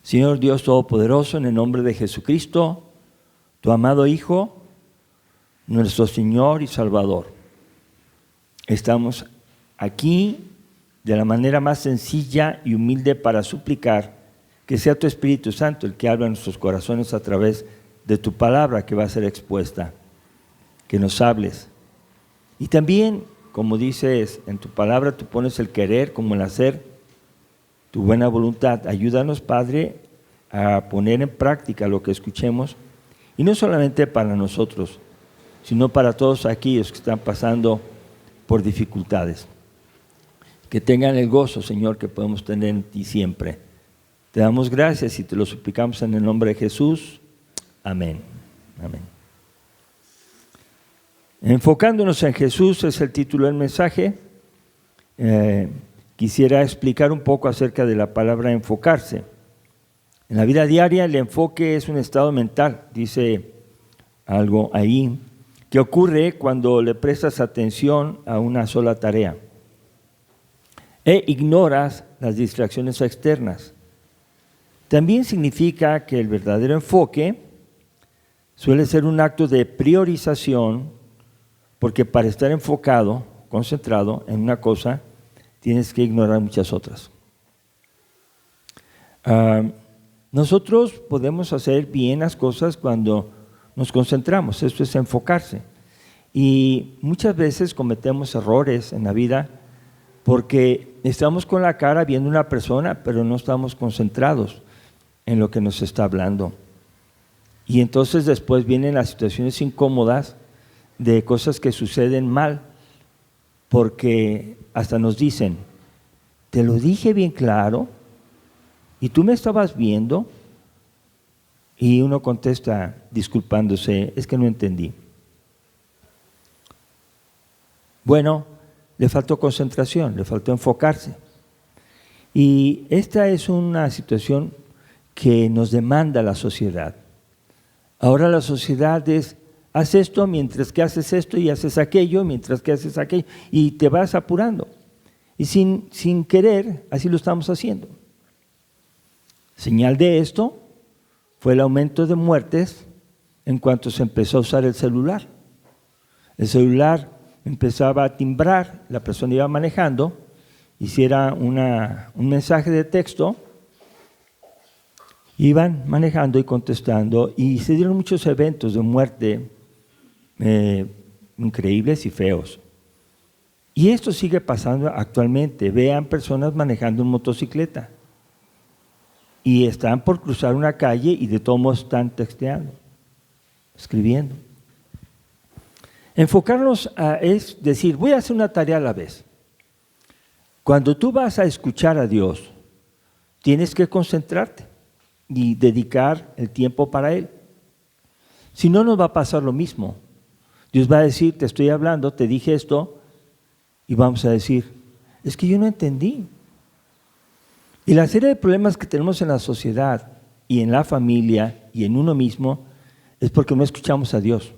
Señor Dios Todopoderoso, en el nombre de Jesucristo, tu amado Hijo, nuestro Señor y Salvador, estamos aquí de la manera más sencilla y humilde para suplicar que sea tu Espíritu Santo el que habla en nuestros corazones a través de tu palabra que va a ser expuesta, que nos hables. Y también, como dices en tu palabra, tú pones el querer como el hacer, tu buena voluntad. Ayúdanos, Padre, a poner en práctica lo que escuchemos, y no solamente para nosotros, sino para todos aquellos que están pasando por dificultades. Que tengan el gozo, Señor, que podemos tener en ti siempre. Te damos gracias y te lo suplicamos en el nombre de Jesús. Amén. Amén. Enfocándonos en Jesús es el título del mensaje. Quisiera explicar un poco acerca de la palabra enfocarse. En la vida diaria el enfoque es un estado mental, dice algo ahí, que ocurre cuando le prestas atención a una sola tarea e ignoras las distracciones externas. También significa que el verdadero enfoque suele ser un acto de priorización, porque para estar enfocado, concentrado en una cosa, tienes que ignorar muchas otras. Nosotros podemos hacer bien las cosas cuando nos concentramos, eso es enfocarse. Y muchas veces cometemos errores en la vida porque estamos con la cara viendo a una persona, pero no estamos concentrados en lo que nos está hablando. Y entonces después vienen las situaciones incómodas de cosas que suceden mal, porque hasta nos dicen, te lo dije bien claro, y tú me estabas viendo, y uno contesta disculpándose, es que no entendí. Bueno, le faltó concentración, le faltó enfocarse. Y esta es una situación que nos demanda la sociedad. Ahora la sociedad es, haz esto mientras que haces esto y haces aquello, mientras que haces aquello, y te vas apurando. Y sin querer, así lo estamos haciendo. Señal de esto fue el aumento de muertes en cuanto se empezó a usar el celular. El celular empezaba a timbrar, la persona iba manejando, hiciera un mensaje de texto, iban manejando y contestando, y se dieron muchos eventos de muerte increíbles y feos. Y esto sigue pasando actualmente. Vean personas manejando en motocicleta y están por cruzar una calle y de todos modos están texteando, escribiendo. Enfocarnos es decir, voy a hacer una tarea a la vez. Cuando tú vas a escuchar a Dios, tienes que concentrarte y dedicar el tiempo para Él. Si no, nos va a pasar lo mismo. Dios va a decir, te estoy hablando, te dije esto, y vamos a decir, es que yo no entendí. Y la serie de problemas que tenemos en la sociedad y en la familia y en uno mismo es porque no escuchamos a Dios.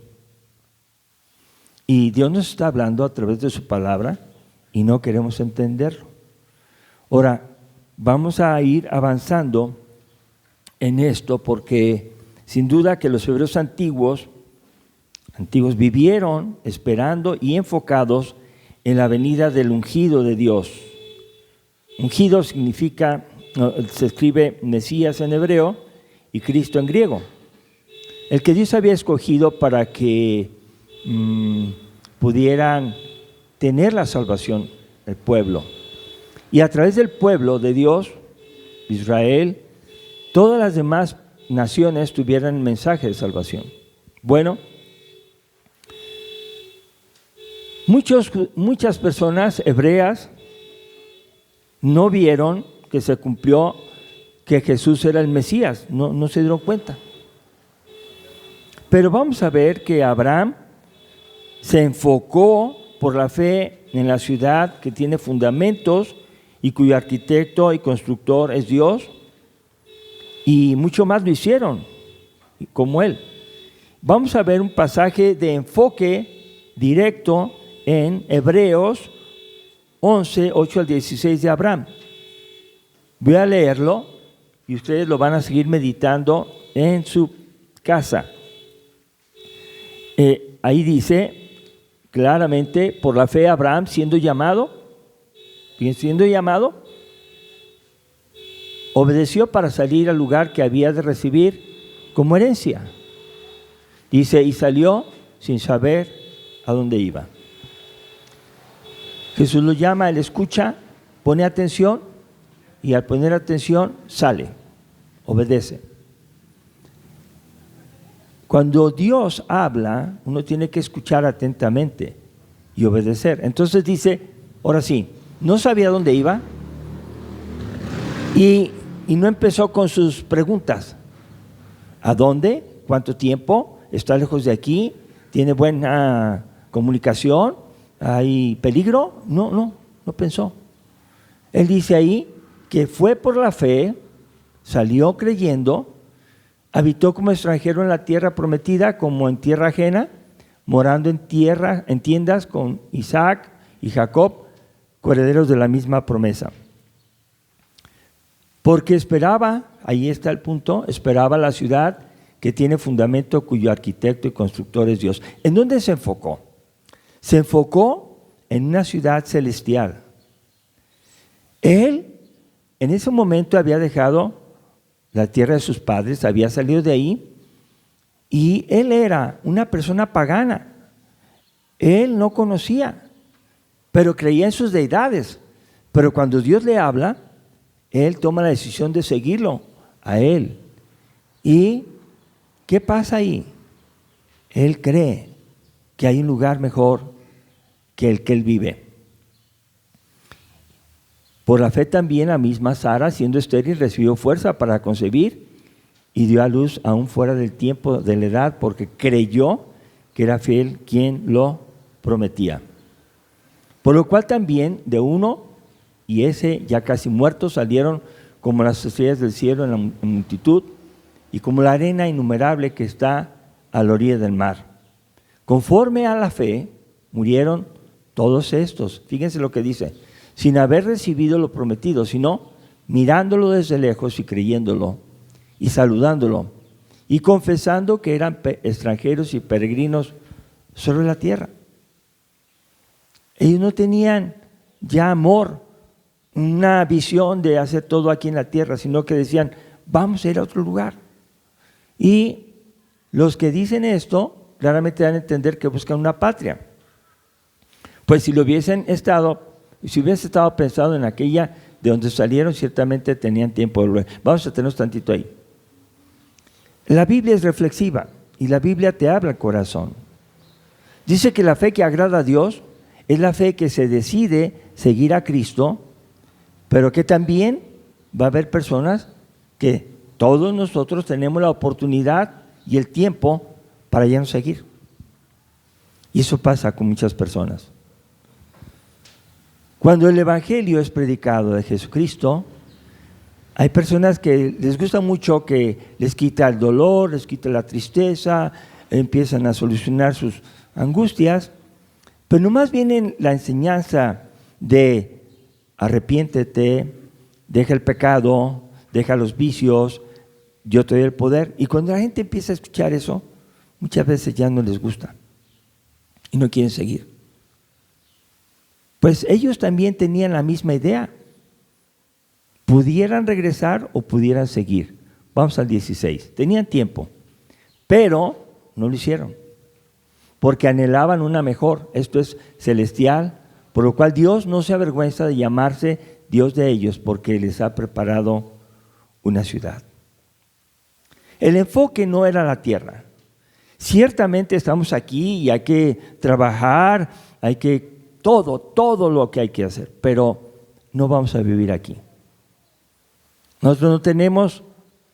Y Dios nos está hablando a través de su palabra y no queremos entenderlo. Ahora, vamos a ir avanzando en esto porque sin duda que los hebreos antiguos vivieron esperando y enfocados en la venida del ungido de Dios. Ungido significa, se escribe Mesías en hebreo y Cristo en griego. El que Dios había escogido para que pudieran tener la salvación, el pueblo. Y a través del pueblo de Dios, Israel, todas las demás naciones tuvieran el mensaje de salvación. Bueno, muchas personas hebreas no vieron que se cumplió que Jesús era el Mesías, no se dieron cuenta. Pero vamos a ver que Abraham se enfocó por la fe en la ciudad que tiene fundamentos y cuyo arquitecto y constructor es Dios, y mucho más lo hicieron como él. Vamos a ver un pasaje de enfoque directo en Hebreos 11, 8 al 16 de Abraham. Voy a leerlo y ustedes lo van a seguir meditando en su casa. Ahí dice claramente, por la fe Abraham siendo llamado, obedeció para salir al lugar que había de recibir como herencia. Dice, y salió sin saber a dónde iba. Jesús lo llama, él escucha, pone atención, y al poner atención sale, obedece. Cuando Dios habla, uno tiene que escuchar atentamente y obedecer. Entonces dice, ahora sí, no sabía dónde iba y no empezó con sus preguntas. ¿A dónde? ¿Cuánto tiempo? ¿Está lejos de aquí? ¿Tiene buena comunicación? ¿Hay peligro? No pensó. Él dice ahí que fue por la fe, salió creyendo, habitó como extranjero en la tierra prometida, como en tierra ajena, morando en tiendas con Isaac y Jacob, coherederos de la misma promesa. Porque esperaba, ahí está el punto, esperaba la ciudad que tiene fundamento, cuyo arquitecto y constructor es Dios. ¿En dónde se enfocó? Se enfocó en una ciudad celestial. Él en ese momento había dejado la tierra de sus padres, había salido de ahí, y él era una persona pagana. Él no conocía, pero creía en sus deidades. Pero cuando Dios le habla, él toma la decisión de seguirlo a él. ¿Y qué pasa ahí? Él cree que hay un lugar mejor que el que él vive. Por la fe también la misma Sara, siendo estéril, recibió fuerza para concebir y dio a luz aún fuera del tiempo de la edad, porque creyó que era fiel quien lo prometía. Por lo cual también de uno, y ese ya casi muerto, salieron como las estrellas del cielo en la multitud y como la arena innumerable que está a la orilla del mar. Conforme a la fe murieron todos estos. Fíjense lo que dice. Sin haber recibido lo prometido, sino mirándolo desde lejos y creyéndolo y saludándolo y confesando que eran extranjeros y peregrinos sobre la tierra. Ellos no tenían ya amor, una visión de hacer todo aquí en la tierra, sino que decían, vamos a ir a otro lugar. Y los que dicen esto claramente dan a entender que buscan una patria. Pues si hubiesen estado pensado en aquella de donde salieron, ciertamente tenían tiempo de volver. Vamos a tenernos tantito ahí. La Biblia es reflexiva y la Biblia te habla al corazón. Dice que la fe que agrada a Dios es la fe que se decide seguir a Cristo, pero que también va a haber personas que todos nosotros tenemos la oportunidad y el tiempo para ya no seguir. Y eso pasa con muchas personas. Cuando el Evangelio es predicado de Jesucristo, hay personas que les gusta mucho que les quita el dolor, les quita la tristeza, empiezan a solucionar sus angustias, pero nomás viene la enseñanza de arrepiéntete, deja el pecado, deja los vicios, yo te doy el poder. Y cuando la gente empieza a escuchar eso, muchas veces ya no les gusta y no quieren seguir. Pues ellos también tenían la misma idea. Pudieran regresar o pudieran seguir. Vamos al 16. Tenían tiempo, pero no lo hicieron, porque anhelaban una mejor, esto es celestial, por lo cual Dios no se avergüenza de llamarse Dios de ellos, porque les ha preparado una ciudad. El enfoque no era la tierra. Ciertamente estamos aquí y hay que trabajar, hay que todo lo que hay que hacer, pero no vamos a vivir aquí. Nosotros no tenemos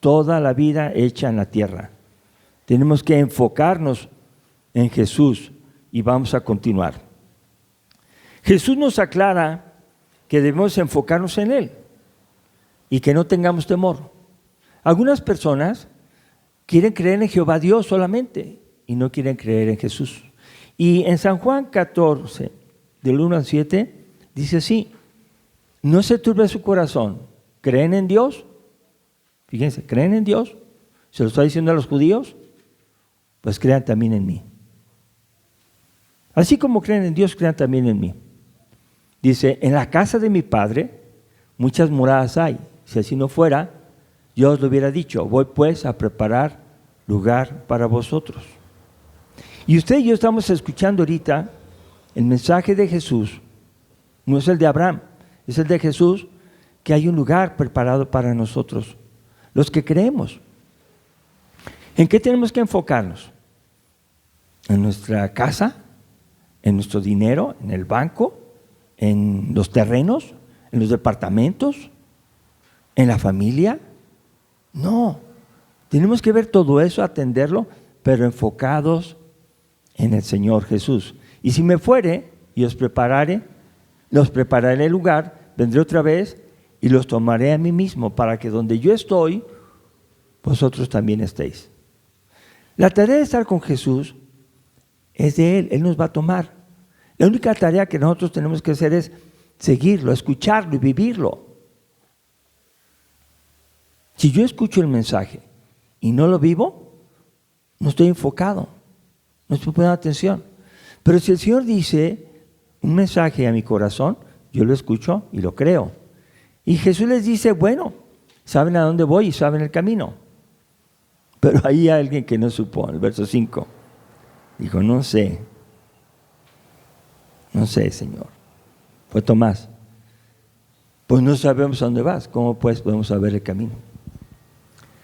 toda la vida hecha en la tierra. Tenemos que enfocarnos en Jesús y vamos a continuar. Jesús nos aclara que debemos enfocarnos en Él y que no tengamos temor. Algunas personas quieren creer en Jehová Dios solamente y no quieren creer en Jesús. Y en San Juan 14, del 1 al 7, dice así: no se turbe su corazón, creen en Dios, Fíjense, ¿creen en Dios? ¿Se lo está diciendo a los judíos? Pues crean también en mí. Así como creen en Dios, crean también en mí. Dice, en la casa de mi Padre muchas moradas hay. Si así no fuera, yo os lo hubiera dicho. Voy pues a preparar lugar para vosotros. Y usted y yo estamos escuchando ahorita el mensaje de Jesús. No es el de Abraham, es el de Jesús, que hay un lugar preparado para nosotros, los que creemos. ¿En qué tenemos que enfocarnos? ¿En nuestra casa? ¿En nuestro dinero? ¿En el banco? ¿En los terrenos? ¿En los departamentos? ¿En la familia? No, tenemos que ver todo eso, atenderlo, pero enfocados en el Señor Jesús. Y si me fuere y os prepararé el lugar, vendré otra vez y los tomaré a mí mismo, para que donde yo estoy, vosotros también estéis. La tarea de estar con Jesús es de Él nos va a tomar. La única tarea que nosotros tenemos que hacer es seguirlo, escucharlo y vivirlo. Si yo escucho el mensaje y no lo vivo, no estoy enfocado, no estoy poniendo atención. Pero si el Señor dice un mensaje a mi corazón, yo lo escucho y lo creo. Y Jesús les dice, bueno, saben a dónde voy y saben el camino. Pero ahí hay alguien que no supo, en el verso 5. Dijo, no sé, Señor. Fue Tomás. Pues no sabemos a dónde vas, ¿cómo pues podemos saber el camino?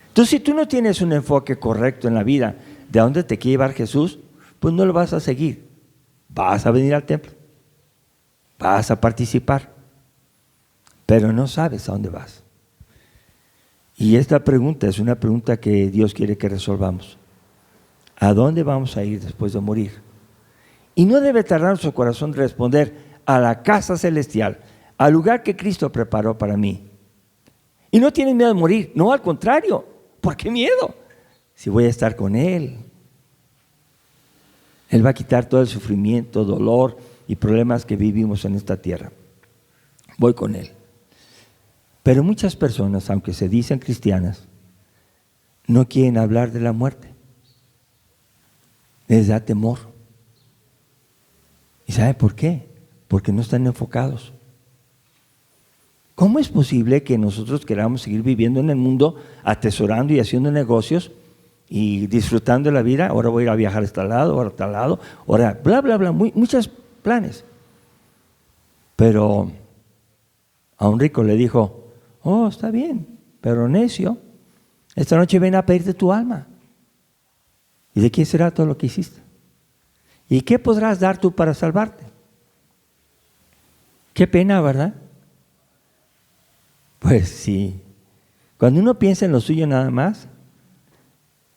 Entonces, si tú no tienes un enfoque correcto en la vida de a dónde te quiere llevar Jesús, pues no lo vas a seguir. Vas a venir al templo, vas a participar, pero no sabes a dónde vas. Y esta pregunta es una pregunta que Dios quiere que resolvamos. ¿A dónde vamos a ir después de morir? Y no debe tardar nuestro corazón de responder: a la casa celestial, al lugar que Cristo preparó para mí. Y no tienes miedo de morir, no, al contrario. ¿Por qué miedo? Si voy a estar con Él. Él va a quitar todo el sufrimiento, dolor y problemas que vivimos en esta tierra. Voy con Él. Pero muchas personas, aunque se dicen cristianas, no quieren hablar de la muerte. Les da temor. ¿Y sabe por qué? Porque no están enfocados. ¿Cómo es posible que nosotros queramos seguir viviendo en el mundo, atesorando y haciendo negocios y disfrutando de la vida? Ahora voy a ir a viajar a este lado, ahora a tal lado, ahora bla, bla, bla, muchos planes. Pero a un rico le dijo: oh, está bien, pero necio, esta noche ven a pedirte tu alma. ¿Y de quién será todo lo que hiciste? ¿Y qué podrás dar tú para salvarte? Qué pena, ¿verdad? Pues sí. Cuando uno piensa en lo suyo nada más,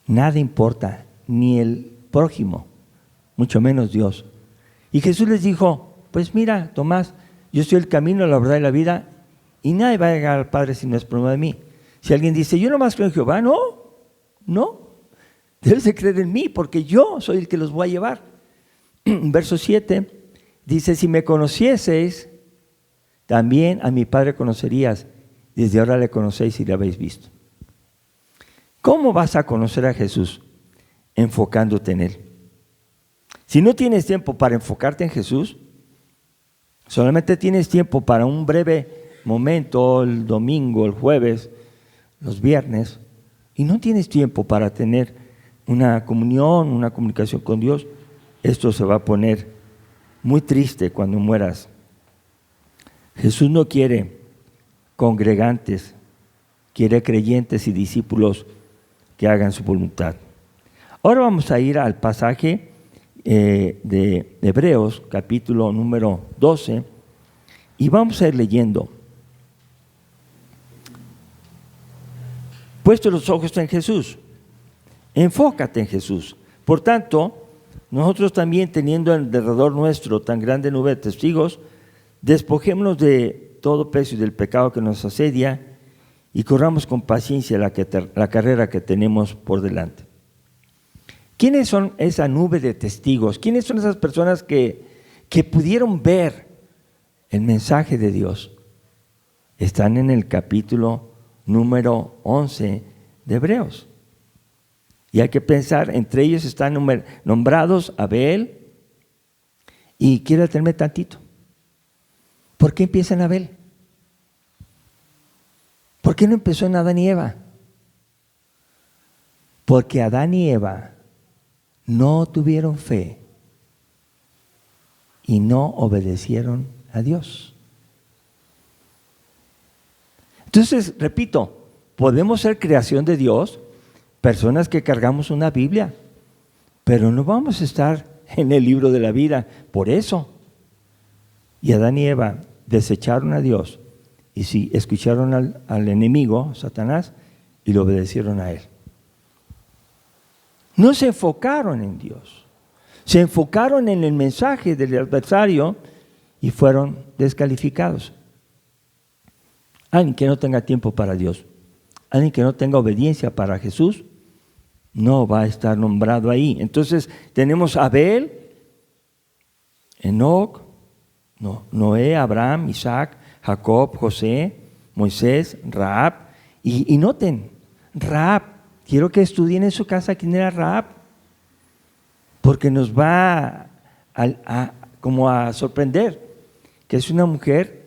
nada importa, ni el prójimo, mucho menos Dios. Y Jesús les dijo: pues mira, Tomás, yo soy el camino, la verdad y la vida, y nadie va a llegar al Padre si no es por medio de mí. Si alguien dice: yo nomás creo en Jehová, no, debes de creer en mí, porque yo soy el que los voy a llevar. Verso 7 dice: si me conocieseis, también a mi Padre conocerías. Desde ahora le conocéis y le habéis visto. ¿Cómo vas a conocer a Jesús? Enfocándote en Él. Si no tienes tiempo para enfocarte en Jesús, solamente tienes tiempo para un breve momento, el domingo, el jueves, los viernes, y no tienes tiempo para tener una comunión, una comunicación con Dios, esto se va a poner muy triste cuando mueras. Jesús no quiere congregantes, quiere creyentes y discípulos que hagan su voluntad. Ahora vamos a ir al pasaje de Hebreos, capítulo número 12, y vamos a ir leyendo. Puesto los ojos en Jesús, enfócate en Jesús. Por tanto, nosotros también, teniendo alrededor nuestro tan grande nube de testigos, despojémonos de todo peso y del pecado que nos asedia y corramos con paciencia la carrera que tenemos por delante. ¿Quiénes son esa nube de testigos? ¿Quiénes son esas personas que pudieron ver el mensaje de Dios? Están en el capítulo número 11 de Hebreos. Y hay que pensar, entre ellos están nombrados Abel, y quiero detenerme tantito. ¿Por qué empieza en Abel? ¿Por qué no empezó en Adán y Eva? Porque Adán y Eva no tuvieron fe y no obedecieron a Dios. Entonces, repito, podemos ser creación de Dios, personas que cargamos una Biblia, pero no vamos a estar en el libro de la vida por eso. Y Adán y Eva desecharon a Dios y sí, escucharon al enemigo, Satanás, y lo obedecieron a él. No se enfocaron en Dios, se enfocaron en el mensaje del adversario y fueron descalificados. Alguien que no tenga tiempo para Dios, alguien que no tenga obediencia para Jesús, no va a estar nombrado ahí. Entonces tenemos a Abel, Enoc, Noé, Abraham, Isaac, Jacob, José, Moisés, Rahab. Y noten, Rahab, quiero que estudien en su casa quién era Rahab, porque nos va como a sorprender, que es una mujer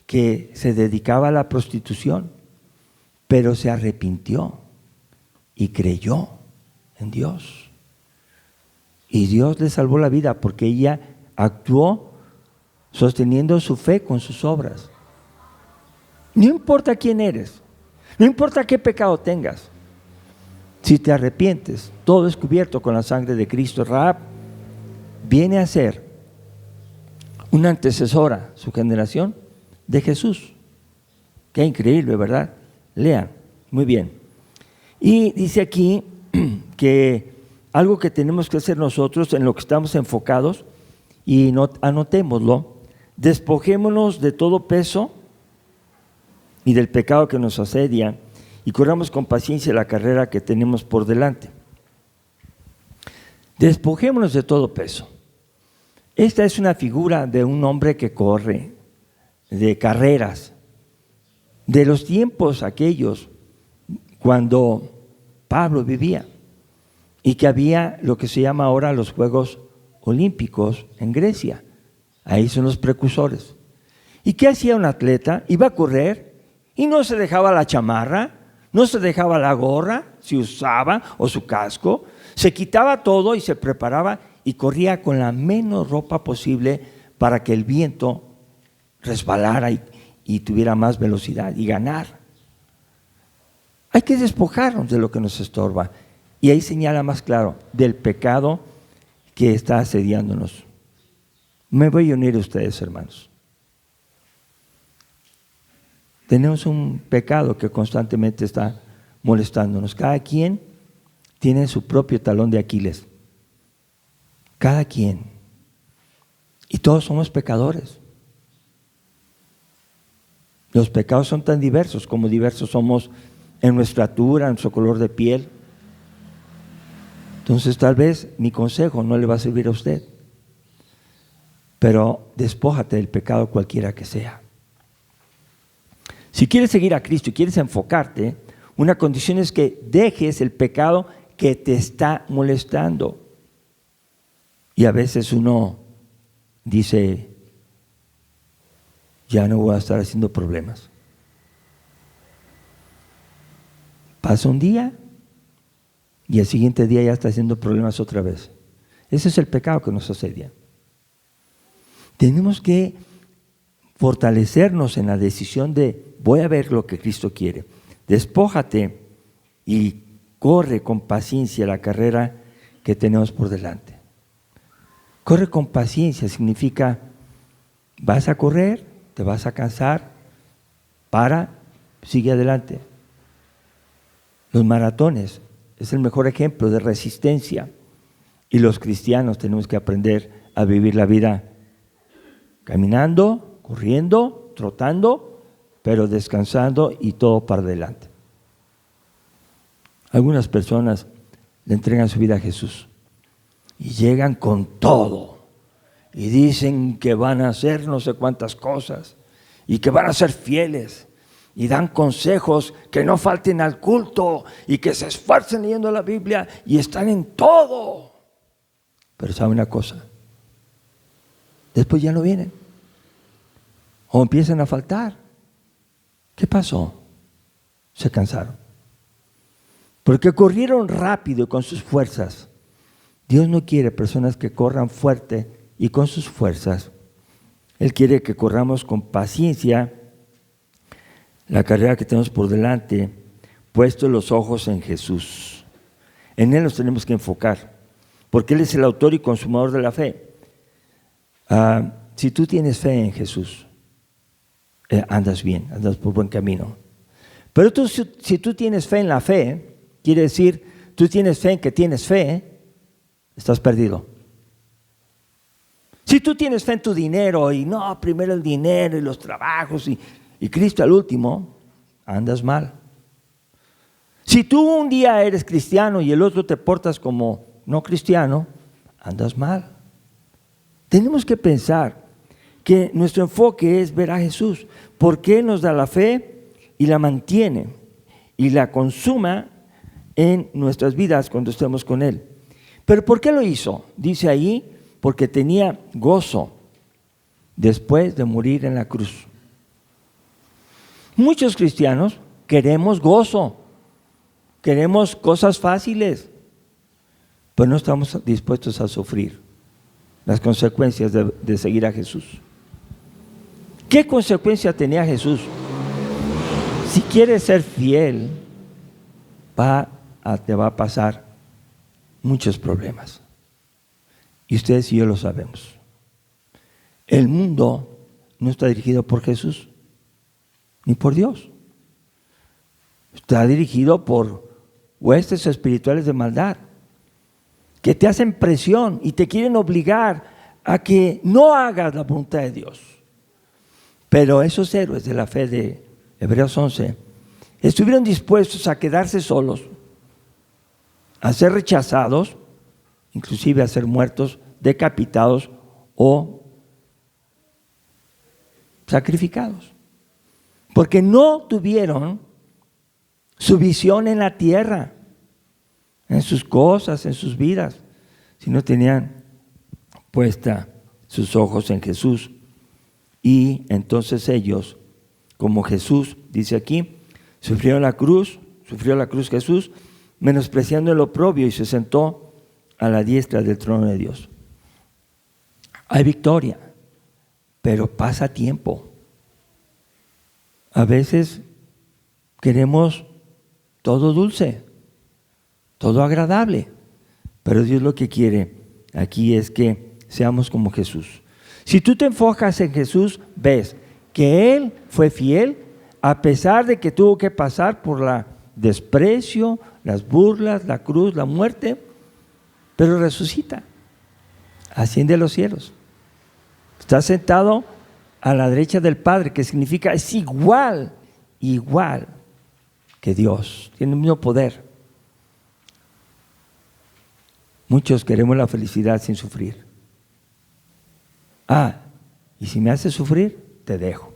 que se dedicaba a la prostitución, pero se arrepintió y creyó en Dios. Y Dios le salvó la vida porque ella actuó sosteniendo su fe con sus obras. No importa quién eres, no importa qué pecado tengas, si te arrepientes, todo es cubierto con la sangre de Cristo. Rahab viene a ser una antecesora, su generación, de Jesús. Qué increíble, ¿verdad? Lean, muy bien. Y dice aquí que algo que tenemos que hacer nosotros en lo que estamos enfocados, y anotémoslo: despojémonos de todo peso y del pecado que nos asedia y corramos con paciencia la carrera que tenemos por delante. Despojémonos de todo peso. Esta es una figura de un hombre que corre, de carreras, de los tiempos aquellos cuando Pablo vivía y que había lo que se llama ahora los Juegos Olímpicos en Grecia. Ahí son los precursores. ¿Y qué hacía un atleta? Iba a correr y no se dejaba la chamarra, no se dejaba la gorra, si usaba, o su casco. Se quitaba todo y se preparaba y corría con la menos ropa posible para que el viento resbalara y tuviera más velocidad y ganar. Hay que despojarnos de lo que nos estorba. Y ahí señala más claro, del pecado que está asediándonos. Me voy a unir a ustedes, hermanos. Tenemos un pecado que constantemente está molestándonos. Cada quien tiene su propio talón de Aquiles. Cada quien. Y todos somos pecadores. Los pecados son tan diversos como diversos somos en nuestra estatura, en nuestro color de piel. Entonces tal vez mi consejo no le va a servir a usted, pero despójate del pecado cualquiera que sea. Si quieres seguir a Cristo y quieres enfocarte, una condición es que dejes el pecado que te está molestando. Y a veces uno dice, ya no voy a estar haciendo problemas. Pasa un día y el siguiente día ya está haciendo problemas otra vez. Ese es el pecado que nos asedia. Tenemos que fortalecernos en la decisión de voy a ver lo que Cristo quiere. Despójate y corre con paciencia la carrera que tenemos por delante. Corre con paciencia significa vas a correr, te vas a cansar, sigue adelante. Los maratones es el mejor ejemplo de resistencia y los cristianos tenemos que aprender a vivir la vida caminando, corriendo, trotando, pero descansando y todo para adelante. Algunas personas le entregan su vida a Jesús y llegan con todo y dicen que van a hacer no sé cuántas cosas y que van a ser fieles y dan consejos que no falten al culto y que se esfuercen leyendo la Biblia y están en todo. Pero ¿sabe una cosa? Después ya no vienen o empiezan a faltar. ¿Qué pasó? Se cansaron. Porque corrieron rápido con sus fuerzas. Dios no quiere personas que corran fuerte y con sus fuerzas. Él quiere que corramos con paciencia la carrera que tenemos por delante, puestos los ojos en Jesús. En Él nos tenemos que enfocar, porque Él es el autor y consumador de la fe. Si tú tienes fe en Jesús, andas bien, andas por buen camino. Pero si tú tienes fe en la fe, quiere decir, tú tienes fe en que tienes fe, estás perdido. Si tú tienes fe en tu dinero y no, primero el dinero y los trabajos y Cristo al último, andas mal. Si tú un día eres cristiano y el otro te portas como no cristiano, andas mal. Tenemos que pensar que nuestro enfoque es ver a Jesús, porque Él nos da la fe y la mantiene y la consuma en nuestras vidas cuando estemos con Él. ¿Pero por qué lo hizo? Dice ahí, porque tenía gozo después de morir en la cruz. Muchos cristianos queremos gozo, queremos cosas fáciles, pero no estamos dispuestos a sufrir las consecuencias de seguir a Jesús. ¿Qué consecuencia tenía Jesús? Si quieres ser fiel, te va a pasar muchos problemas. Y ustedes y yo lo sabemos. El mundo no está dirigido por Jesús, ni por Dios. Está dirigido por huestes espirituales de maldad, que te hacen presión y te quieren obligar a que no hagas la voluntad de Dios. Pero esos héroes de la fe de Hebreos 11 estuvieron dispuestos a quedarse solos, a ser rechazados, inclusive a ser muertos, decapitados o sacrificados, porque no tuvieron su visión en la tierra, en sus cosas, en sus vidas, sino tenían puesta sus ojos en Jesús. Y entonces ellos, como Jesús dice aquí, sufrió la cruz Jesús, menospreciando el oprobio, y se sentó a la diestra del trono de Dios. Hay victoria, pero pasa tiempo. A veces queremos todo dulce, todo agradable, pero Dios lo que quiere aquí es que seamos como Jesús. Si tú te enfocas en Jesús, ves que Él fue fiel a pesar de que tuvo que pasar por el desprecio, las burlas, la cruz, la muerte, pero resucita, asciende a los cielos. Está sentado a la derecha del Padre, que significa es igual que Dios, tiene el mismo poder. Muchos queremos la felicidad sin sufrir. Y si me haces sufrir, te dejo.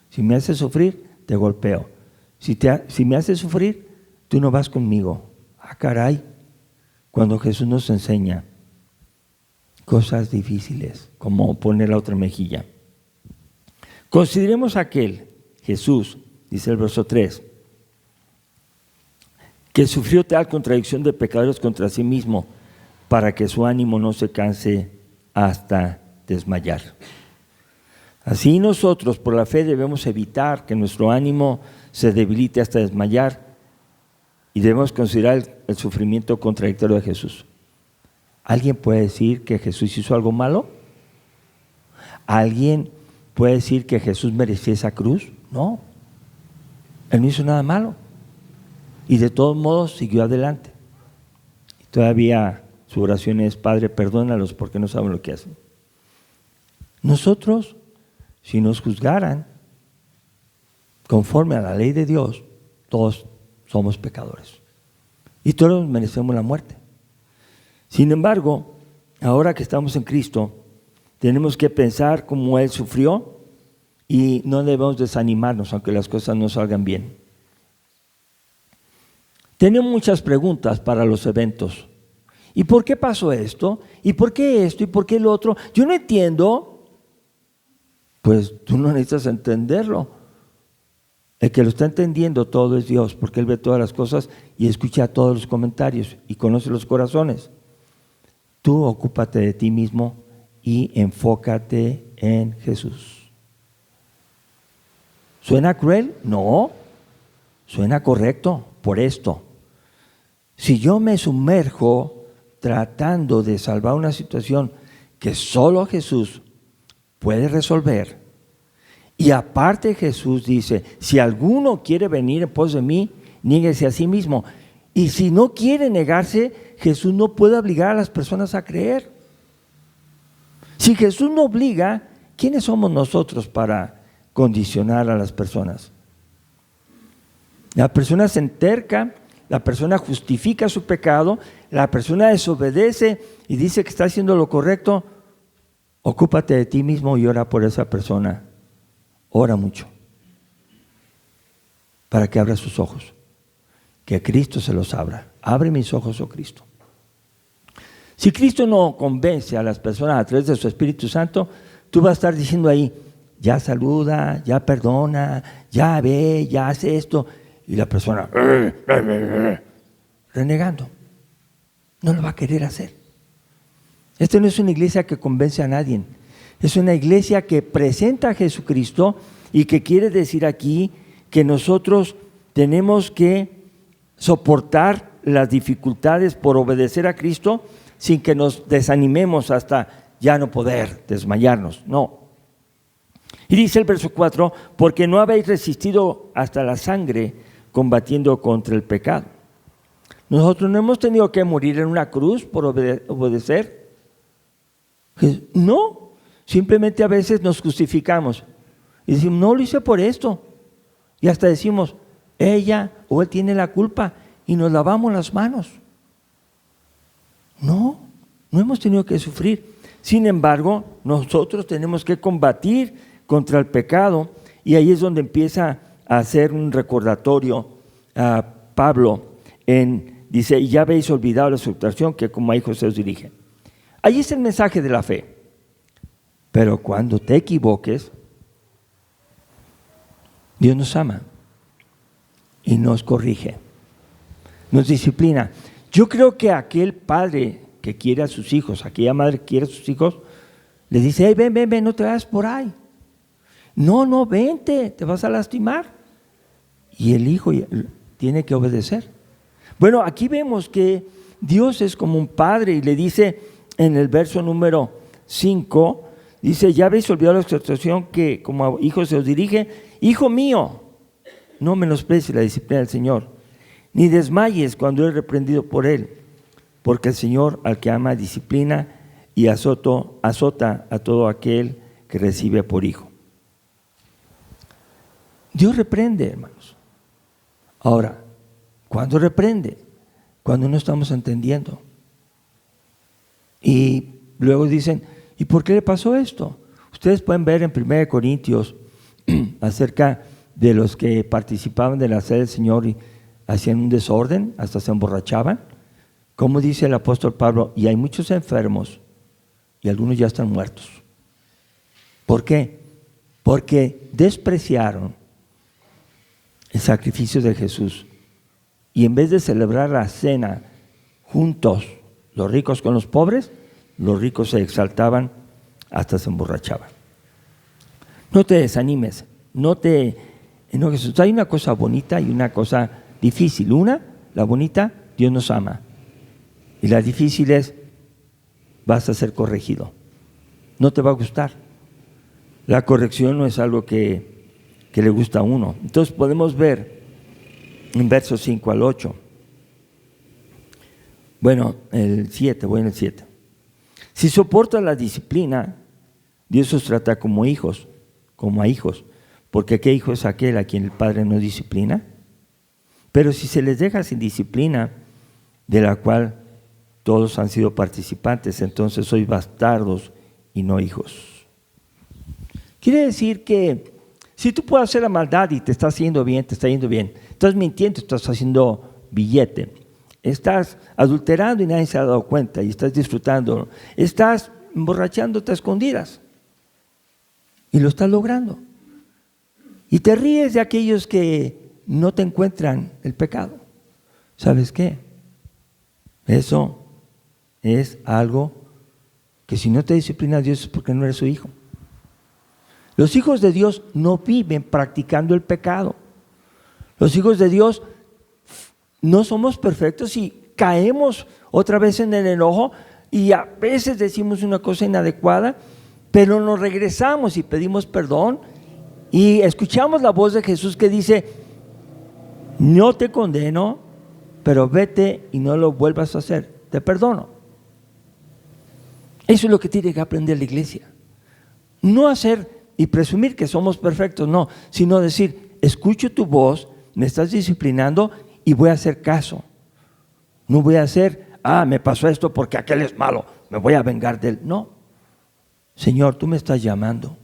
Si me haces sufrir, te golpeo. Si me haces sufrir, tú no vas conmigo. Caray, cuando Jesús nos enseña cosas difíciles, como poner la otra mejilla. Consideremos aquel, Jesús, dice el verso 3, que sufrió tal contradicción de pecadores contra sí mismo, para que su ánimo no se canse hasta desmayar. Así nosotros por la fe debemos evitar que nuestro ánimo se debilite hasta desmayar, y debemos considerar el sufrimiento contradictorio de Jesús. ¿Alguien puede decir que Jesús hizo algo malo? ¿Alguien puede decir que Jesús merecía esa cruz? No, Él no hizo nada malo, y de todos modos siguió adelante. Y todavía su oración es: Padre, perdónalos porque no saben lo que hacen. Nosotros, si nos juzgaran conforme a la ley de Dios, todos somos pecadores y todos merecemos la muerte. Sin embargo, ahora que estamos en Cristo, tenemos que pensar cómo Él sufrió y no debemos desanimarnos aunque las cosas no salgan bien. Tenemos muchas preguntas para los eventos. ¿Y por qué pasó esto? ¿Y por qué esto? ¿Y por qué lo otro? Yo no entiendo. Pues tú no necesitas entenderlo. El que lo está entendiendo todo es Dios, porque Él ve todas las cosas y escucha todos los comentarios y conoce los corazones. Tú ocúpate de ti mismo y enfócate en Jesús. ¿Suena cruel? No, suena correcto por esto. Si yo me sumerjo tratando de salvar una situación que solo Jesús puede resolver, y aparte Jesús dice, si alguno quiere venir en pos de mí, niéguese a sí mismo. Y si no quiere negarse, Jesús no puede obligar a las personas a creer. Si Jesús no obliga, ¿quiénes somos nosotros para condicionar a las personas? La persona se enterca, la persona justifica su pecado, la persona desobedece y dice que está haciendo lo correcto. Ocúpate de ti mismo y ora por esa persona. Ora mucho para que abra sus ojos, que Cristo se los abra. Abre mis ojos, oh Cristo. Si Cristo no convence a las personas a través de su Espíritu Santo, tú vas a estar diciendo ahí, ya saluda, ya perdona, ya ve, ya hace esto. Y la persona renegando. No lo va a querer hacer. Esta no es una iglesia que convence a nadie. Es una iglesia que presenta a Jesucristo y que quiere decir aquí que nosotros tenemos que soportar las dificultades por obedecer a Cristo sin que nos desanimemos hasta ya no poder desmayarnos. No. Y dice el verso 4, porque no habéis resistido hasta la sangre combatiendo contra el pecado. Nosotros no hemos tenido que morir en una cruz por obedecer. No. Simplemente a veces nos justificamos y decimos, no lo hice por esto. Y hasta decimos, ella o él tiene la culpa y nos lavamos las manos. No hemos tenido que sufrir. Sin embargo, nosotros tenemos que combatir contra el pecado y ahí es donde empieza a hacer un recordatorio a Pablo. Dice, y ya habéis olvidado la exhortación que como a hijos se os dirige. Ahí es el mensaje de la fe. Pero cuando te equivoques, Dios nos ama y nos corrige, nos disciplina. Yo creo que aquel padre que quiere a sus hijos, aquella madre que quiere a sus hijos, le dice, hey, ven, no te vayas por ahí. No, vente, te vas a lastimar. Y el hijo tiene que obedecer. Bueno, aquí vemos que Dios es como un padre y le dice en el verso número 5, dice, ya habéis olvidado la exhortación que como a hijos se os dirige. Hijo mío, no menosprecies la disciplina del Señor, ni desmayes cuando eres reprendido por Él, porque el Señor al que ama disciplina y azota a todo aquel que recibe por hijo. Dios reprende, hermanos. Ahora, ¿cuándo reprende? Cuando no estamos entendiendo. Y luego dicen, ¿y por qué le pasó esto? Ustedes pueden ver en 1 Corintios acerca de los que participaban de la cena del Señor y hacían un desorden, hasta se emborrachaban. Como dice el apóstol Pablo, y hay muchos enfermos y algunos ya están muertos. ¿Por qué? Porque despreciaron el sacrificio de Jesús y en vez de celebrar la cena juntos, los ricos con los pobres, los ricos se exaltaban hasta se emborrachaban. No te desanimes, no te enojes. Hay una cosa bonita y una cosa difícil. La bonita, Dios nos ama. Y la difícil es, vas a ser corregido. No te va a gustar. La corrección no es algo que le gusta a uno. Entonces podemos ver en versos 5 al 8. Bueno, el 7, voy en el 7. Si soportan la disciplina, Dios os trata como hijos, como a hijos, porque ¿qué hijo es aquel a quien el Padre no disciplina? Pero si se les deja sin disciplina, de la cual todos han sido participantes, entonces sois bastardos y no hijos. Quiere decir que Si tú puedes hacer la maldad y te está haciendo bien, te está yendo bien, estás mintiendo, estás haciendo billete, estás adulterando y nadie se ha dado cuenta y estás disfrutando, estás emborrachándote a escondidas y lo estás logrando. Y te ríes de aquellos que no te encuentran el pecado. ¿Sabes qué? Eso es algo que si no te disciplina Dios es porque no eres su hijo. Los hijos de Dios no viven practicando el pecado. Los hijos de Dios no somos perfectos y caemos otra vez en el enojo y a veces decimos una cosa inadecuada, pero nos regresamos y pedimos perdón y escuchamos la voz de Jesús que dice: no te condeno, pero vete y no lo vuelvas a hacer, te perdono. Eso es lo que tiene que aprender la iglesia. No hacer y presumir que somos perfectos, no, sino decir: escucho tu voz, me estás disciplinando y voy a hacer caso. No voy a hacer, me pasó esto porque aquel es malo, me voy a vengar de él. No, Señor, tú me estás llamando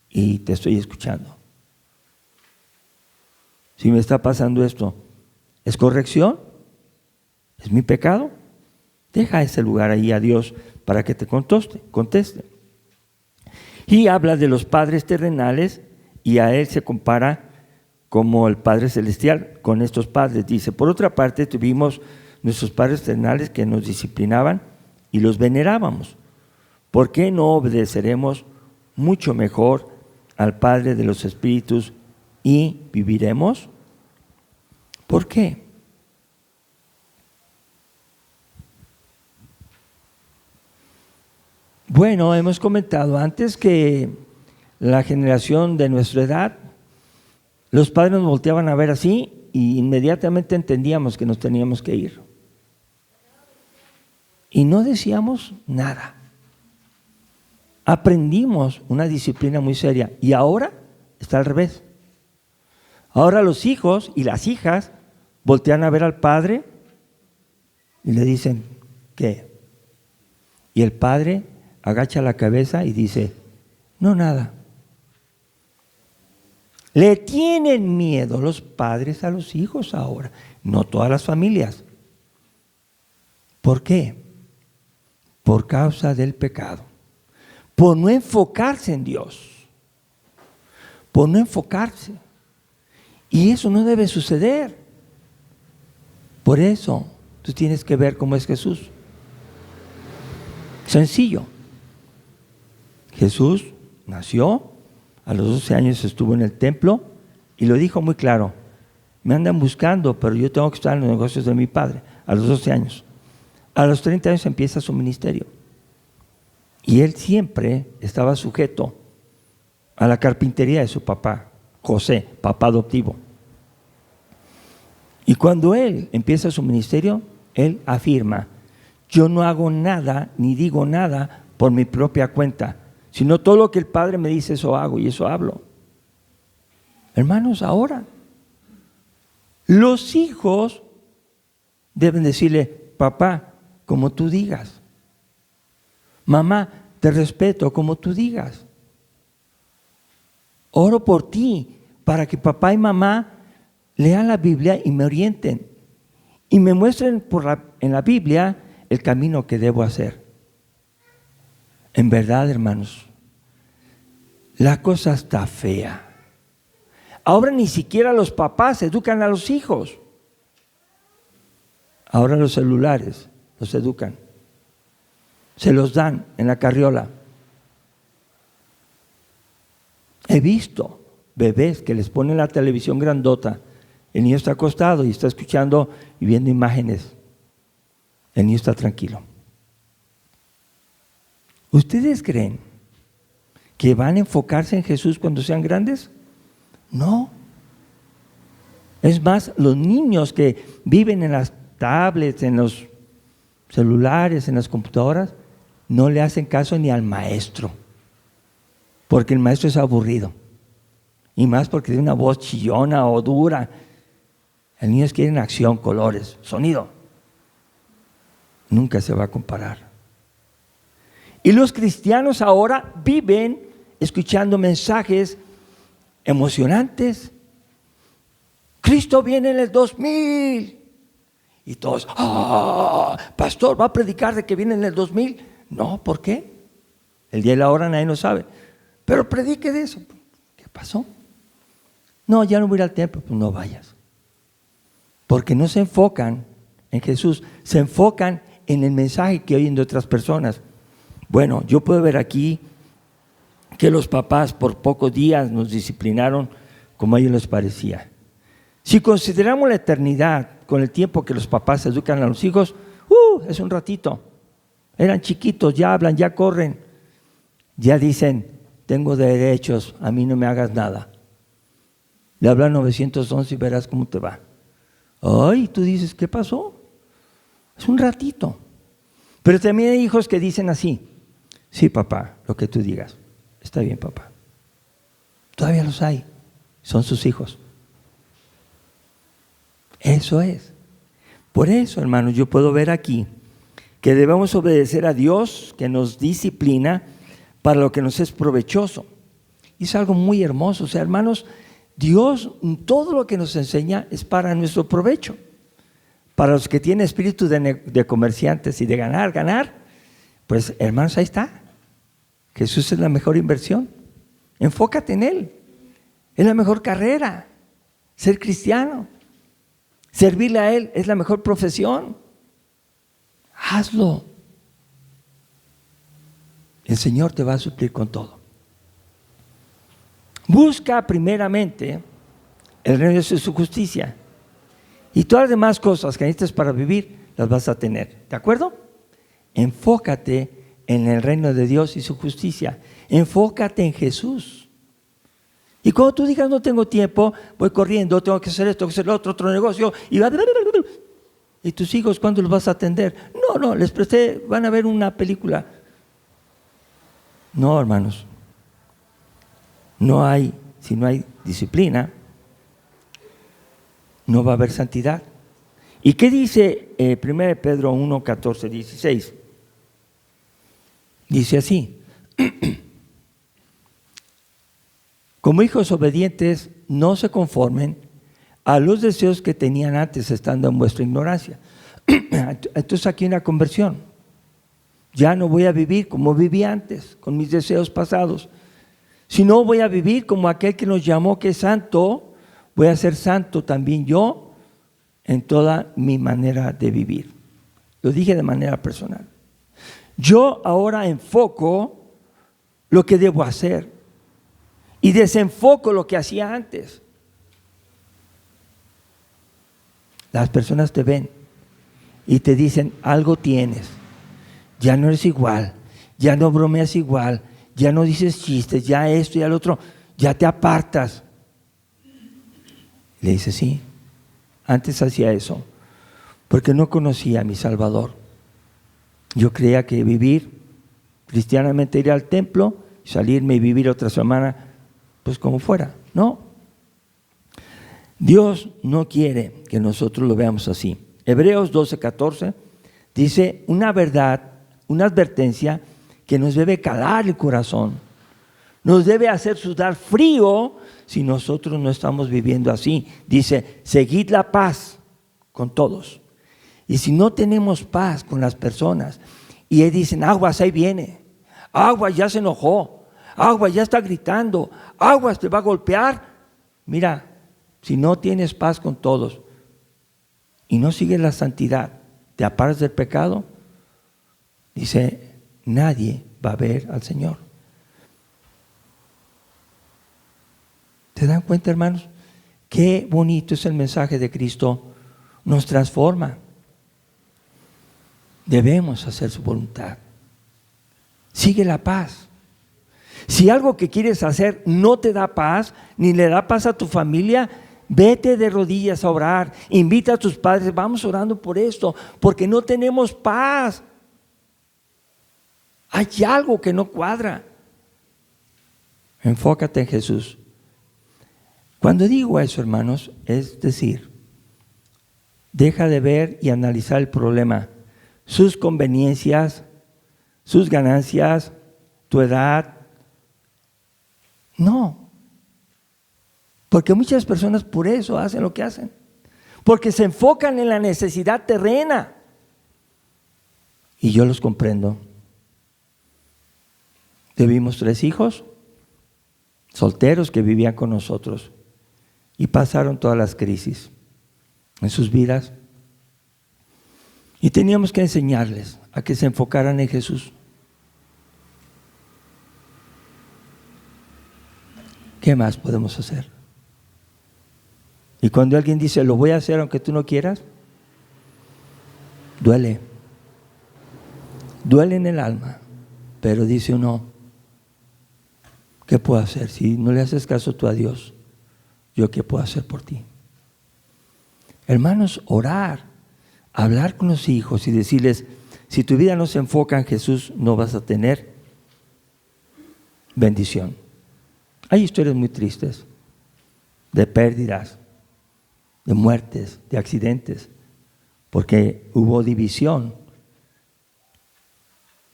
y te estoy escuchando. Si me está pasando esto, ¿es corrección? ¿Es mi pecado? Deja ese lugar ahí a Dios para que te conteste. Y habla de los padres terrenales y a él se compara como el Padre Celestial con estos padres. Dice: por otra parte tuvimos nuestros padres terrenales que nos disciplinaban y los venerábamos. ¿Por qué no obedeceremos mucho mejor al Padre de los Espíritus y viviremos? ¿Por qué? Bueno, hemos comentado antes que la generación de nuestra edad, los padres nos volteaban a ver así y inmediatamente entendíamos que nos teníamos que ir. Y no decíamos nada. Aprendimos una disciplina muy seria y ahora está al revés. Ahora los hijos y las hijas voltean a ver al padre y le dicen: ¿qué? Y el padre agacha la cabeza y dice: no, nada. Le tienen miedo los padres a los hijos ahora, no todas las familias. ¿Por qué? Por causa del pecado, por no enfocarse en Dios, por no enfocarse. Y eso no debe suceder. Por eso tú tienes que ver cómo es Jesús. Sencillo. Jesús nació, a los 12 años estuvo en el templo y lo dijo muy claro: me andan buscando, pero yo tengo que estar en los negocios de mi padre. A los 12 años. A los 30 años empieza su ministerio. Y él siempre estaba sujeto a la carpintería de su papá, José, papá adoptivo. Y cuando él empieza su ministerio, él afirma: yo no hago nada ni digo nada por mi propia cuenta, sino todo lo que el Padre me dice, eso hago y eso hablo. Hermanos, ahora los hijos deben decirle: papá, como tú digas. Mamá, te respeto como tú digas. Oro por ti para que papá y mamá lean la Biblia y me orienten y me muestren en la Biblia el camino que debo hacer. En verdad, hermanos, la cosa está fea. Ahora ni siquiera los papás educan a los hijos. Ahora los celulares los educan. Se los dan en la carriola. He visto bebés que les ponen la televisión grandota. El niño está acostado y está escuchando y viendo imágenes. El niño está tranquilo. ¿Ustedes creen que van a enfocarse en Jesús cuando sean grandes? No. Es más, los niños que viven en las tablets, en los celulares, en las computadoras, no le hacen caso ni al maestro, porque el maestro es aburrido. Y más porque tiene una voz chillona o dura. Los niños quieren acción, colores, sonido. Nunca se va a comparar. Y los cristianos ahora viven escuchando mensajes emocionantes. Cristo viene en el 2000. Y todos, pastor, ¿va a predicar de que viene en el 2000? No, ¿por qué? El día y la hora nadie lo sabe. Pero predique de eso. ¿Qué pasó? No, ya no voy a ir al templo. Pues no vayas. Porque no se enfocan en Jesús, se enfocan en el mensaje que oyen de otras personas. Bueno, yo puedo ver aquí que los papás por pocos días nos disciplinaron como a ellos les parecía. Si consideramos la eternidad con el tiempo que los papás educan a los hijos, es un ratito. Eran chiquitos, ya hablan, ya corren, ya dicen, tengo derechos, a mí no me hagas nada. Le hablan 911 y verás cómo te va. Ay, tú dices, ¿qué pasó? Es un ratito. Pero también hay hijos que dicen así, sí papá, lo que tú digas, está bien papá. Todavía los hay, son sus hijos. Eso es. Por eso, hermanos, yo puedo ver aquí que debemos obedecer a Dios que nos disciplina para lo que nos es provechoso. Y es algo muy hermoso. O sea, hermanos, Dios, todo lo que nos enseña es para nuestro provecho. Para los que tienen espíritu de comerciantes y de ganar, pues hermanos, ahí está. Jesús es la mejor inversión. Enfócate en Él. Es la mejor carrera. Ser cristiano. Servirle a Él es la mejor profesión. Hazlo. El Señor te va a suplir con todo. Busca primeramente el reino de su justicia. Y todas las demás cosas que necesitas para vivir, las vas a tener. ¿De acuerdo? Enfócate en el reino de Dios y su justicia. Enfócate en Jesús. Y cuando tú digas, no tengo tiempo, voy corriendo, tengo que hacer esto, tengo que hacer lo otro negocio. ¿Y tus hijos cuándo los vas a atender? No, les presté, van a ver una película. No, hermanos. Si no hay disciplina, no va a haber santidad. ¿Y qué dice 1 Pedro 1, 14, 16? Dice así: como hijos obedientes, no se conformen a los deseos que tenían antes estando en vuestra ignorancia. Entonces aquí hay una conversión. Ya no voy a vivir como viví antes, con mis deseos pasados, sino voy a vivir como aquel que nos llamó que es santo. Voy a ser santo también yo en toda mi manera de vivir. Lo dije de manera personal. Yo ahora enfoco lo que debo hacer y desenfoco lo que hacía antes. Las personas te ven y te dicen, algo tienes, ya no eres igual, ya no bromeas igual, ya no dices chistes, ya esto y al otro, ya te apartas. Le dice, sí, antes hacía eso, porque no conocía a mi Salvador. Yo creía que vivir cristianamente, ir al templo, salirme y vivir otra semana, pues como fuera. No. Dios no quiere que nosotros lo veamos así. Hebreos 12, 14 dice una verdad, una advertencia que nos debe calar el corazón, nos debe hacer sudar frío si nosotros no estamos viviendo así. Dice, seguid la paz con todos. Y si no tenemos paz con las personas y ellos dicen, aguas, ahí viene, aguas, ya se enojó, aguas, ya está gritando, aguas, te va a golpear. Mira, si no tienes paz con todos y no sigues la santidad, te apartas del pecado, dice, nadie va a ver al Señor. ¿Se dan cuenta, hermanos? Qué bonito es el mensaje de Cristo. Nos transforma. Debemos hacer su voluntad. Sigue la paz. Si algo que quieres hacer no te da paz, ni le da paz a tu familia, vete de rodillas a orar. Invita a tus padres, vamos orando por esto, porque no tenemos paz. Hay algo que no cuadra. Enfócate en Jesús. Cuando digo eso, hermanos, es decir, deja de ver y analizar el problema, sus conveniencias, sus ganancias, tu edad. No. Porque muchas personas por eso hacen lo que hacen. Porque se enfocan en la necesidad terrena. Y yo los comprendo. Tuvimos 3 hijos solteros que vivían con nosotros y pasaron todas las crisis en sus vidas. Y teníamos que enseñarles a que se enfocaran en Jesús. ¿Qué más podemos hacer? Y cuando alguien dice, lo voy a hacer aunque tú no quieras, duele. Duele en el alma. Pero dice uno, ¿qué puedo hacer? Si no le haces caso tú a Dios, ¿yo qué puedo hacer por ti? Hermanos, orar, hablar con los hijos y decirles, si tu vida no se enfoca en Jesús, no vas a tener bendición. Hay historias muy tristes de pérdidas, de muertes, de accidentes, porque hubo división.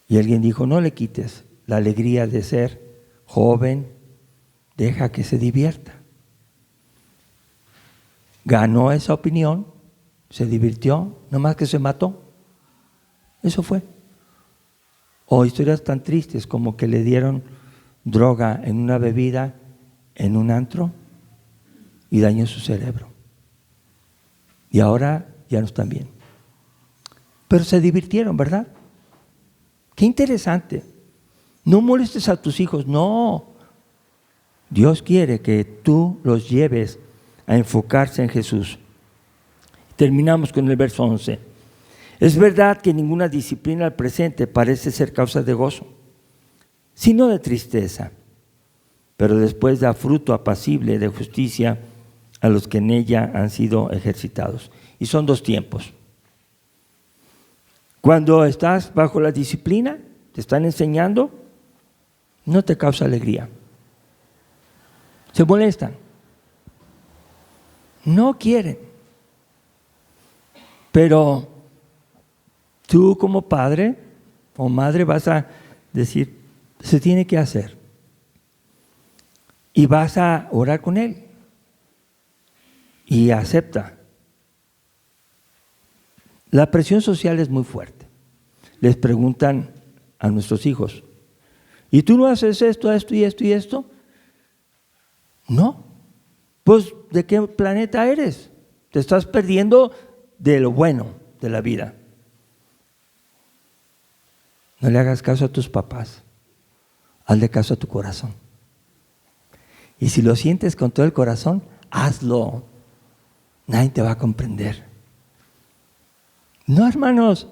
Y alguien dijo, no le quites la alegría de ser joven, deja que se divierta. Ganó esa opinión, se divirtió, nomás que se mató. Eso fue. O historias tan tristes como que le dieron droga en una bebida, en un antro, y dañó su cerebro. Y ahora ya no están bien. Pero se divirtieron, ¿verdad? Qué interesante. No molestes a tus hijos, no. Dios quiere que tú los lleves a enfocarse en Jesús. Terminamos con el verso 11. Es verdad que ninguna disciplina al presente parece ser causa de gozo, sino de tristeza, pero después da fruto apacible de justicia a los que en ella han sido ejercitados. Y son 2 tiempos. Cuando estás bajo la disciplina, te están enseñando, no te causa alegría. Se molestan. No quieren. Pero tú como padre o madre vas a decir, se tiene que hacer. Y vas a orar con él. Y acepta. La presión social es muy fuerte. Les preguntan a nuestros hijos, ¿y tú no haces esto, esto y esto y esto? No. Pues, ¿de qué planeta eres? Te estás perdiendo de lo bueno de la vida. No le hagas caso a tus papás. Hazle caso a tu corazón. Y si lo sientes con todo el corazón, hazlo. Nadie te va a comprender. No, hermanos.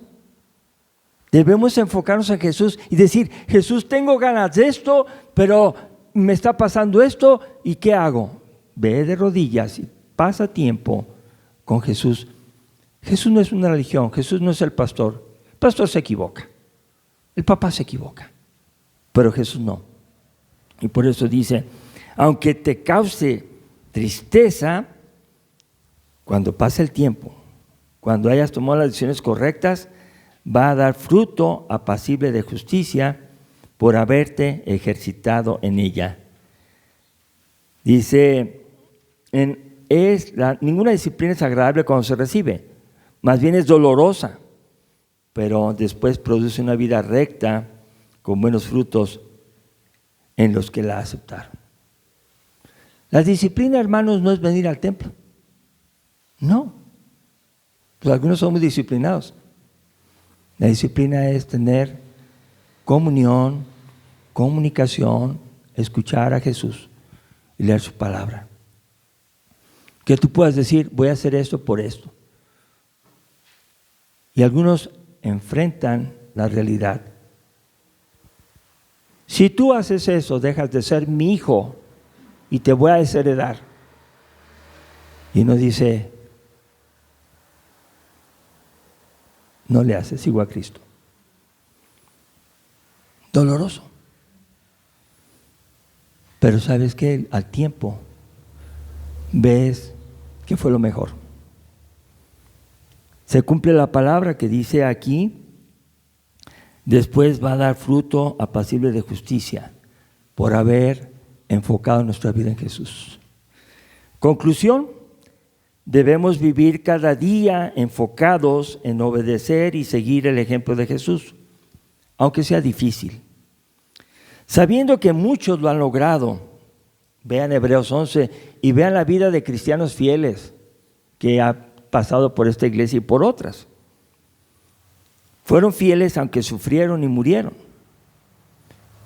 Debemos enfocarnos en Jesús y decir, Jesús, tengo ganas de esto, pero me está pasando esto, ¿y qué hago? Ve de rodillas y pasa tiempo con Jesús. Jesús no es una religión, Jesús no es el pastor. El pastor se equivoca, el papá se equivoca, pero Jesús no. Y por eso dice, aunque te cause tristeza, cuando pase el tiempo, cuando hayas tomado las decisiones correctas, va a dar fruto apacible de justicia por haberte ejercitado en ella. Dice, ninguna disciplina es agradable cuando se recibe, más bien es dolorosa, pero después produce una vida recta con buenos frutos en los que la aceptaron. La disciplina, hermanos, no es venir al templo. No. Pues algunos son muy disciplinados. La disciplina es tener comunión, comunicación, escuchar a Jesús y leer su palabra. Que tú puedas decir, voy a hacer esto por esto. Y algunos enfrentan la realidad. Si tú haces eso, dejas de ser mi hijo y te voy a desheredar. Y uno dice, no le haces, sigo a Cristo. Doloroso. Pero ¿sabes qué? Al tiempo ves que fue lo mejor. Se cumple la palabra que dice aquí, después va a dar fruto apacible de justicia por haber enfocado nuestra vida en Jesús. Conclusión: debemos vivir cada día enfocados en obedecer y seguir el ejemplo de Jesús, aunque sea difícil. Sabiendo que muchos lo han logrado. Vean Hebreos 11 y vean la vida de cristianos fieles que ha pasado por esta iglesia y por otras. Fueron fieles aunque sufrieron y murieron.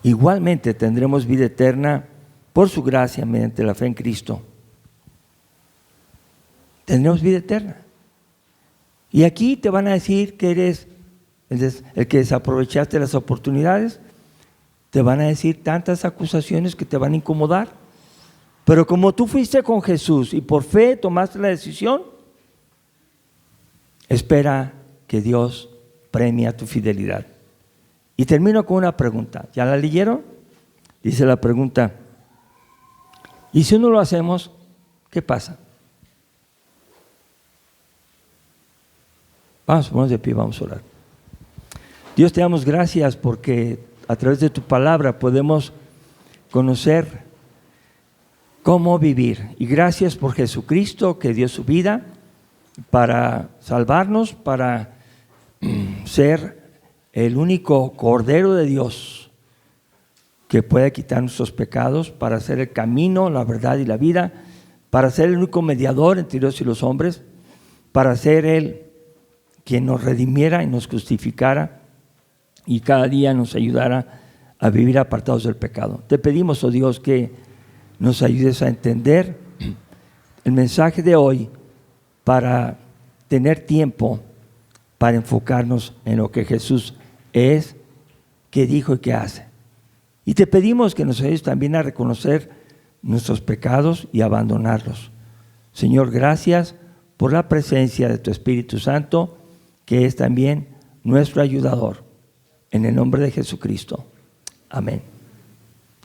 Igualmente tendremos vida eterna por su gracia mediante la fe en Cristo. Tendremos vida eterna. Y aquí te van a decir que eres el que desaprovechaste las oportunidades. Te van a decir tantas acusaciones que te van a incomodar. Pero como tú fuiste con Jesús y por fe tomaste la decisión, espera que Dios premia tu fidelidad. Y termino con una pregunta. ¿Ya la leyeron? Dice la pregunta: ¿y si no lo hacemos, qué pasa? Vamos de pie, vamos a orar. Dios, te damos gracias porque a través de tu palabra podemos conocer cómo vivir. Y gracias por Jesucristo que dio su vida para salvarnos, para ser el único Cordero de Dios que puede quitar nuestros pecados, para ser el camino, la verdad y la vida, para ser el único mediador entre Dios y los hombres, para ser Él quien nos redimiera y nos justificara y cada día nos ayudara a vivir apartados del pecado. Te pedimos, oh Dios, que nos ayudes a entender el mensaje de hoy para tener tiempo para enfocarnos en lo que Jesús es, que dijo y que hace. Y te pedimos que nos ayudes también a reconocer nuestros pecados y abandonarlos. Señor, gracias por la presencia de tu Espíritu Santo, que es también nuestro ayudador. En el nombre de Jesucristo. Amén.